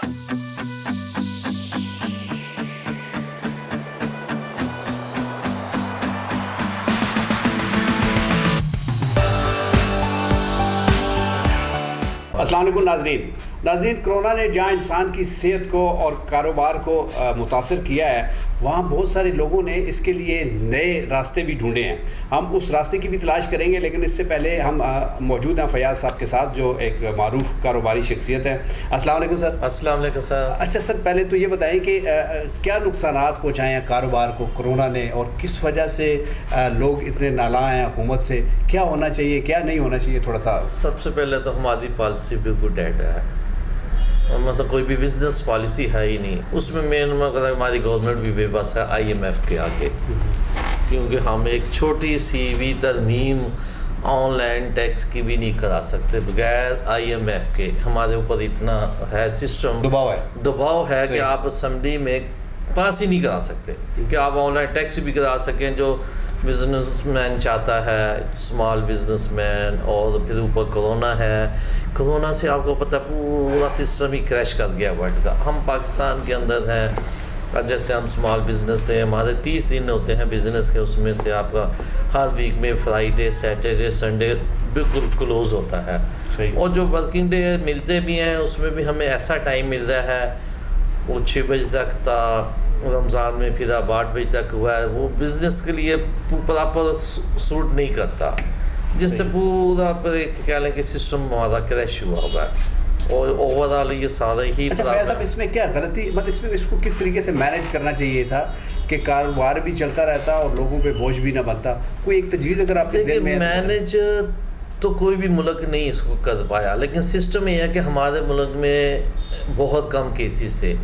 السلام علیکم ناظرین، کورونا نے جہاں انسان کی صحت کو اور کاروبار کو متاثر کیا ہے، وہاں بہت سارے لوگوں نے اس کے لیے نئے راستے بھی ڈھونڈے ہیں. ہم اس راستے کی بھی تلاش کریں گے، لیکن اس سے پہلے ہم موجود ہیں فیاض صاحب کے ساتھ، جو ایک معروف کاروباری شخصیت ہے. السلام علیکم سر. السلام علیکم سر. اچھا سر، پہلے تو یہ بتائیں کہ کیا نقصانات پہنچائے ہیں کاروبار کو کورونا نے، اور کس وجہ سے لوگ اتنے نالاں ہیں حکومت سے؟ کیا ہونا چاہیے، کیا نہیں ہونا چاہیے؟ تھوڑا سا. سب سے پہلے تو ہماری پالیسی بالکل ڈیڈ ہے. مثلا کوئی بھی بزنس پالیسی ہے ہی نہیں. اس میں مین ہماری گورنمنٹ بھی بے بس ہے IMF کے آگے، کیونکہ ہم ایک چھوٹی سی بھی ترمیم آن لائن ٹیکس کی بھی نہیں کرا سکتے بغیر IMF کے. ہمارے اوپر اتنا ہے سسٹم، دباؤ ہے کہ آپ اسمبلی میں پاس ہی نہیں کرا سکتے کہ آپ آن لائن ٹیکس بھی کرا سکیں جو بزنس مین چاہتا ہے، اسمال بزنس مین. اور پھر اوپر کورونا ہے. کورونا سے آپ کو پتہ پورا سسٹم ہی کریش کر گیا ورلڈ کا. ہم پاکستان کے اندر ہیں، جیسے ہم اسمال بزنس تھے، ہمارے 30 دن ہوتے ہیں بزنس کے. اس میں سے آپ کا ہر ویک میں فرائیڈے، سیٹرڈے، سنڈے بالکل کلوز ہوتا ہے. اور جو ورکنگ ڈے ملتے بھی ہیں اس میں بھی ہمیں ایسا ٹائم مل رہا ہے، وہ 6 بجے تک تھا رمضان میں، پھر اب 8 بجے تک ہوا ہے. وہ بزنس کے لیے پراپر سوٹ نہیں کرتا، جس سے پورا کہہ لیں کہ سسٹم ہمارا کریش ہوا ہوا ہے. اور اوور آل یہ سارا ہی. اچھا فیاض صاحب، اس میں کیا غلطی، مطلب اس کو کس طریقے سے مینیج کرنا چاہیے تھا کہ کاروبار بھی چلتا رہتا اور لوگوں پہ بوجھ بھی نہ بنتا؟ کوئی ایک تجویز اگر آپ کے ذہن میں؟ مینیج تو کوئی بھی ملک نہیں اس کو کر پایا، لیکن سسٹم یہ ہے کہ ہمارے ملک میں بہت کم کیسز تھے.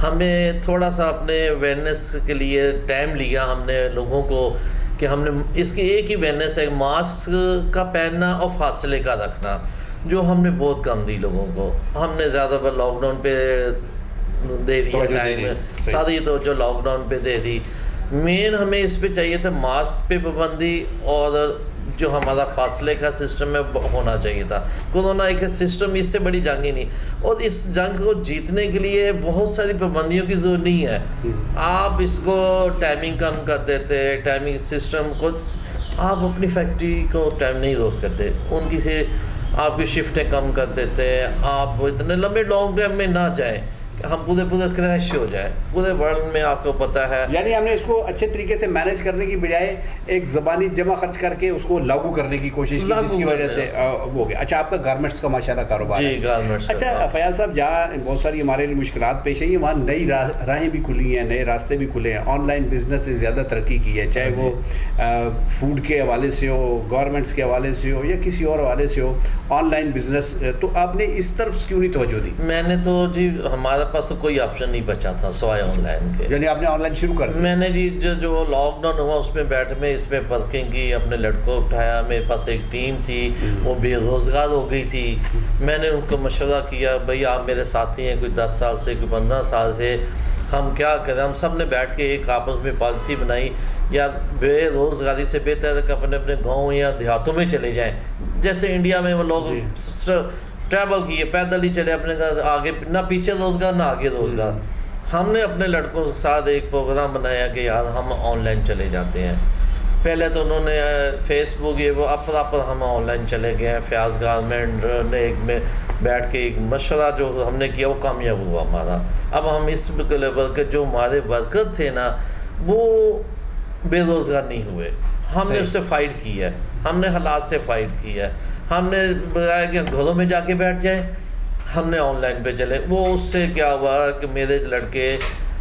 ہمیں تھوڑا سا اپنے اویئرنیس کے لیے ٹائم لیا ہم نے لوگوں کو، کہ ہم نے اس کی ایک ہی اویئرنیس ہے، ماسک کا پہننا اور فاصلے کا رکھنا، جو ہم نے بہت کم دی لوگوں کو. ہم نے زیادہ تر لاک ڈاؤن پہ دے دیا ٹائم، ساری توجہ لاک ڈاؤن پہ دے دی. مین ہمیں اس پہ چاہیے تھا ماسک پہ پابندی، اور جو ہمارا فاصلے کا سسٹم ہے ہونا چاہیے تھا. کورونا ایک سسٹم، اس سے بڑی جنگ ہی نہیں. اور اس جنگ کو جیتنے کے لیے بہت ساری پابندیوں کی ضرورت نہیں ہے. آپ اس کو ٹائمنگ کم کر دیتے، ٹائمنگ سسٹم کو، آپ اپنی فیکٹری کو ٹائم نہیں روز کرتے، ان کی سے آپ کی شفٹیں کم کر دیتے، آپ اتنے لمبے لانگ ٹائم میں نہ جائیں کہ ہم پورے کریش ہو جائے پورے ورلڈ میں. آپ کو پتہ ہے، یعنی ہم نے اس کو اچھے طریقے سے مینیج کرنے کی بجائے ایک زبانی جمع خرچ کر کے اس کو لاگو کرنے کی کوشش کی، جس کی وجہ سے ہو گیا. اچھا، آپ کا گارمنٹس کا ماشاءاللہ کاروبار ہے. جی گارمنٹس. اچھا فیاض صاحب، جہاں بہت ساری ہمارے لیے مشکلات پیش ہیں، وہاں نئی راہیں بھی کھلی ہیں، نئے راستے بھی کھلے ہیں. آن لائن بزنس نے زیادہ ترقی کی ہے، چاہے وہ فوڈ کے حوالے سے ہو، گورنمنٹس کے حوالے سے ہو، یا کسی اور حوالے سے ہو. آن لائن بزنس، تو آپ نے اس طرف کیوں نہیں توجہ دی؟ میں نے تو جی، ہمارے پاس تو کوئی آپشن نہیں بچا تھا سوائے آن لائن کے. یعنی آپ نے آن لائن شروع کر دیا؟ میں نے جی جو لاک ڈاؤن ہوا اس میں بیٹھ میں اس میں ورکنگ کی، اپنے لڑکوں کو اٹھایا. میرے پاس ایک ٹیم تھی، وہ بے روزگار ہو گئی تھی. میں نے ان کو مشورہ کیا، بھائی آپ میرے ساتھی ہیں، کوئی 10 سال سے، کوئی 15 سال سے، ہم کیا کریں. ہم سب نے بیٹھ کے ایک آپس میں پالیسی بنائی، یا بے روزگاری سے بہتر ہے کہ اپنے اپنے گاؤں یا دیہاتوں میں چلے جائیں. جیسے انڈیا میں وہ لوگ ٹریول کیے، پیدل ہی چلے اپنے آگے، نہ پیچھے روزگار نہ آگے روزگار. ہم نے اپنے لڑکوں کے ساتھ ایک پروگرام بنایا کہ یار ہم آن لائن چلے جاتے ہیں. پہلے تو انہوں نے فیس بک یہ وہ، اب ہم آن لائن چلے گئے ہیں. فیاض گارمنٹ نے ایک میں بیٹھ کے ایک مشورہ جو ہم نے کیا وہ کامیاب ہوا ہمارا. اب ہم اس لیول کے جو ہمارے ورکر تھے نا، وہ بے روزگار نہیں ہوئے. ہم نے اس سے فائٹ کی ہے، ہم نے حالات سے فائٹ کی ہے. ہم نے بتایا کہ گھروں میں جا کے بیٹھ جائیں، ہم نے آن لائن پہ چلے. وہ اس سے کیا ہوا کہ میرے لڑکے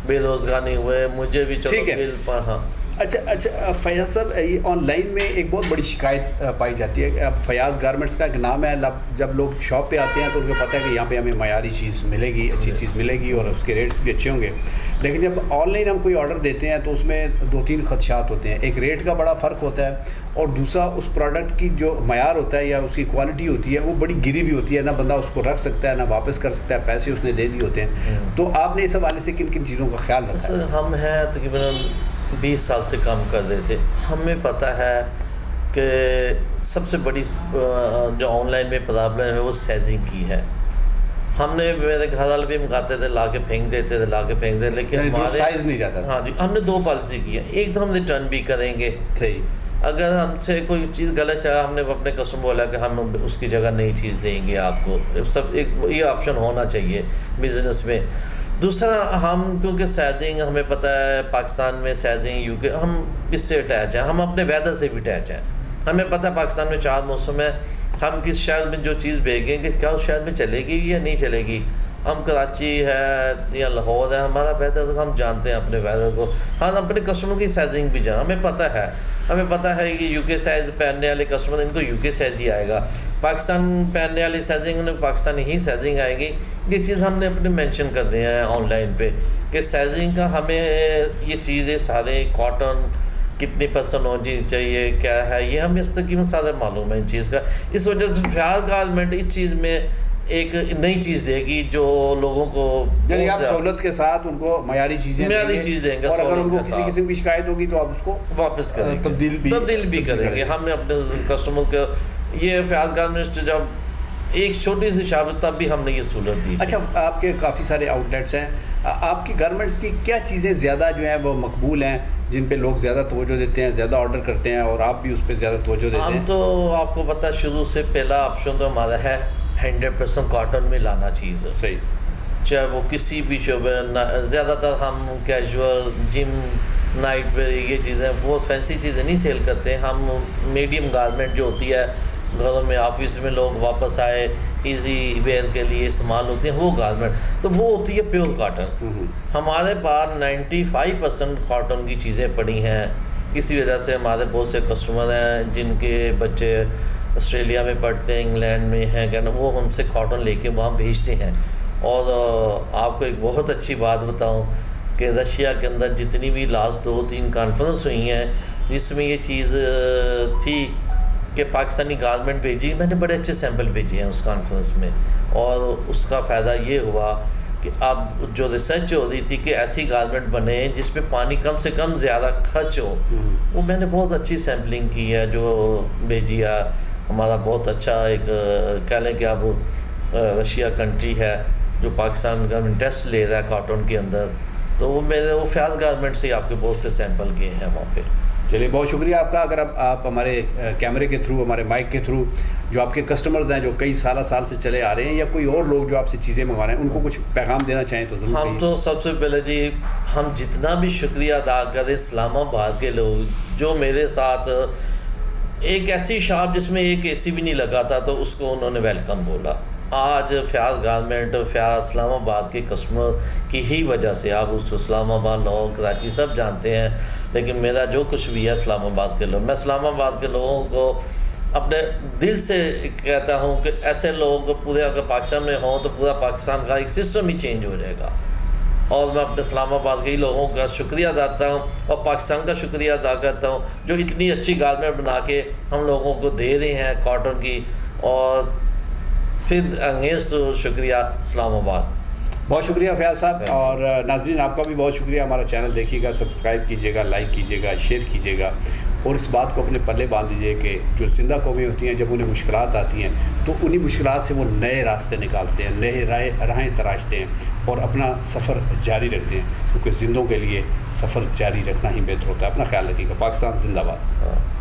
بے روزگار نہیں ہوئے، مجھے بھی چلو بل پر. ہاں اچھا فیاض صاحب، یہ آن لائن میں ایک بہت بڑی شکایت پائی جاتی ہے. اب فیاض گارمنٹس کا ایک نام ہے، جب لوگ شاپ پہ آتے ہیں تو ان کو پتہ ہے کہ یہاں پہ ہمیں معیاری چیز ملے گی، اچھی چیز ملے گی، اور اس کے ریٹس بھی اچھے ہوں گے. لیکن جب آن لائن ہم کوئی آرڈر دیتے ہیں تو اس میں 2-3 خدشات ہوتے ہیں. ایک ریٹ کا بڑا فرق ہوتا ہے، اور دوسرا اس پروڈکٹ کی جو معیار ہوتا ہے یا اس کی کوالٹی ہوتی ہے وہ بڑی گری بھی ہوتی ہے. نہ بندہ اس کو رکھ سکتا ہے، نہ واپس کر سکتا ہے، پیسے اس نے دے دیے ہوتے ہیں. تو آپ نے اس حوالے سے کن کن چیزوں کا خیال رکھا ہے؟ ہم ہیں تقریباً 20 سال سے کام کر رہے تھے. ہمیں پتہ ہے کہ سب سے بڑی جو آن لائن میں پرابلم ہے وہ سائزنگ کی ہے. ہم نے میرے گھر والے بھی منگاتے تھے، لا کے پھینک دیتے تھے، لیکن ہمارے سائز نہیں جاتا. ہاں جی، ہم نے 2 پالیسی کی ہے. ایک تو ہم ریٹرن بھی کریں گے. صحیح. اگر ہم سے کوئی چیز غلط چاہا، ہم نے اپنے کسٹمر بولا کہ ہم اس کی جگہ نئی چیز دیں گے آپ کو. سب ایک یہ آپشن ہونا چاہیے بزنس میں. دوسرا، ہم کیونکہ سائزنگ ہمیں پتہ ہے پاکستان میں سائزنگ UK ہم اس سے اٹیچ ہیں، ہم اپنے ویدر سے بھی اٹیچ ہیں. ہمیں پتہ ہے پاکستان میں 4 موسم ہے. ہم کس شہر میں جو چیز بھیجیں گے کیا اس شہر میں چلے گی یا نہیں چلے گی. ہم کراچی ہے یا لاہور ہے، ہمارا ویدر ہم جانتے ہیں اپنے ویدر کو. ہم اپنے کسٹمر کی سائزنگ بھی جانیں. ہمیں پتہ ہے کہ UK سائز پہننے والے کسٹمر ان کو UK سائز ہی آئے گا، پاکستان پہننے والی سائزنگ انہیں پاکستانی ہی سائزنگ آئے گی. یہ چیز ہم نے اپنے مینشن کر دیا ہے آن لائن پہ کہ سائزنگ کا ہمیں یہ چیزیں سارے کاٹن کتنی پرسنٹ ہونی چاہیے کیا ہے یہ ہمیں اس تقریباً سارا معلوم ہے ان چیز کا. اس وجہ سے فیاض گارمنٹ اس چیز میں ایک نئی چیز دے گی جو لوگوں کو، یعنی آپ سہولت کے ساتھ ان کو معیاری چیزیں دیں گے، اور اگر ان کو کسی قسم کی شکایت ہوگی تو آپ اس کو واپس کریں گے، تبدیل بھی کریں گے. ہم نے اپنے کسٹمر کو یہ فیاض گارمنٹس جب ایک چھوٹی سی شاپ تب بھی ہم نے یہ سہولت دی. اچھا، آپ کے کافی سارے آؤٹ لیٹس ہیں، آپ کی گارمنٹس کی کیا چیزیں زیادہ جو ہیں وہ مقبول ہیں جن پہ لوگ زیادہ توجہ دیتے ہیں، زیادہ آرڈر کرتے ہیں اور آپ بھی اس پہ زیادہ توجہ دیتے ہیں؟ ہم تو آپ کو پتہ شروع سے پہلا آپشن تو ہمارا ہے 100% کاٹن میں لانا چیز. صحیح. چاہے وہ کسی بھی شعبے، زیادہ تر ہم کیجول جم نائٹ ویئر یہ چیزیں بہت فینسی چیزیں نہیں سیل کرتے. ہم میڈیم گارمنٹ جو ہوتی ہے گھروں میں آفس میں لوگ واپس آئے ایزی ویئر کے لیے استعمال ہوتی ہیں وہ گارمنٹ، تو وہ ہوتی ہے پیور کاٹن. ہمارے پاس 95% کاٹن کی چیزیں پڑی ہیں. اسی وجہ سے ہمارے بہت سے کسٹمر ہیں جن کے بچے آسٹریلیا میں پڑھتے ہیں، انگلینڈ میں ہیں، کہنا وہ ہم سے کاٹن لے کے وہاں بھیجتے ہیں. اور آپ کو ایک بہت اچھی بات بتاؤں کہ رشیا کے اندر جتنی بھی لاسٹ 2-3 کانفرنس ہوئی ہیں جس میں یہ چیز تھی کہ پاکستانی گارمنٹ بھیجی، میں نے بڑے اچھے سیمپل بھیجے ہیں اس کانفرنس میں. اور اس کا فائدہ یہ ہوا کہ اب جو ریسرچ ہو رہی تھی کہ ایسی گارمنٹ بنے جس پہ پانی کم سے کم زیادہ خرچ ہو، وہ میں نے بہت اچھی سیمپلنگ کی ہے جو بھیجی ہے. ہمارا بہت اچھا ایک کہہ لیں کہ اب رشیا کنٹری ہے جو پاکستان کا ٹیسٹ لے رہا ہے کاٹن کے اندر، تو وہ فیاض گارمنٹ سے آپ کے بہت سے سیمپل کیے ہیں وہاں پہ. چلیے، بہت شکریہ آپ کا. اگر آپ ہمارے کیمرے کے تھرو، ہمارے مائک کے تھرو جو آپ کے کسٹمرز ہیں جو کئی سال سے چلے آ رہے ہیں، یا کوئی اور لوگ جو آپ سے چیزیں منگوا رہے ہیں، ان کو کچھ پیغام دینا چاہیں تو ضرور. ہم تو سب سے پہلے جی ہم جتنا بھی شکریہ ادا کریں اسلام آباد کے لوگ جو میرے ساتھ ایک ایسی شاپ جس میں ایک AC بھی نہیں لگا تھا تو اس کو انہوں نے ویلکم بولا. آج فیاض گارمنٹ فیاض اسلام آباد کے کسٹمر کی ہی وجہ سے آپ اس کو اسلام آباد لاہور کراچی سب جانتے ہیں، لیکن میرا جو کچھ بھی ہے اسلام آباد کے لوگ، میں اسلام آباد کے لوگوں کو اپنے دل سے کہتا ہوں کہ ایسے لوگ پورے اگر پاکستان میں ہوں تو پورا پاکستان کا ایک سسٹم ہی چینج ہو جائے گا. اور میں اپنے اسلام آباد کے ہی لوگوں کا شکریہ ادا کرتا ہوں اور پاکستان کا شکریہ ادا کرتا ہوں جو اتنی اچھی گارمنٹ بنا کے ہم لوگوں کو دے رہے ہیں کاٹن کی. اور پھر انگیز تو شکریہ اسلام آباد. بہت شکریہ فیاض صاحب. اور ناظرین آپ کا بھی بہت شکریہ. ہمارا چینل دیکھیے گا، سبسکرائب کیجیے گا، لائک کیجیے گا، شیئر کیجیے گا، اور اس بات کو اپنے پلے باندھ دیجیے کہ جو زندہ قومیں ہوتی ہیں جب انہیں مشکلات آتی ہیں تو انہی مشکلات سے وہ نئے راستے نکالتے ہیں، نئے راہیں تراشتے ہیں اور اپنا سفر جاری رکھتے ہیں، کیونکہ زندوں کے لیے سفر جاری رکھنا ہی بہتر ہوتا ہے. اپنا خیال رکھیے گا. پاکستان زندہ باد.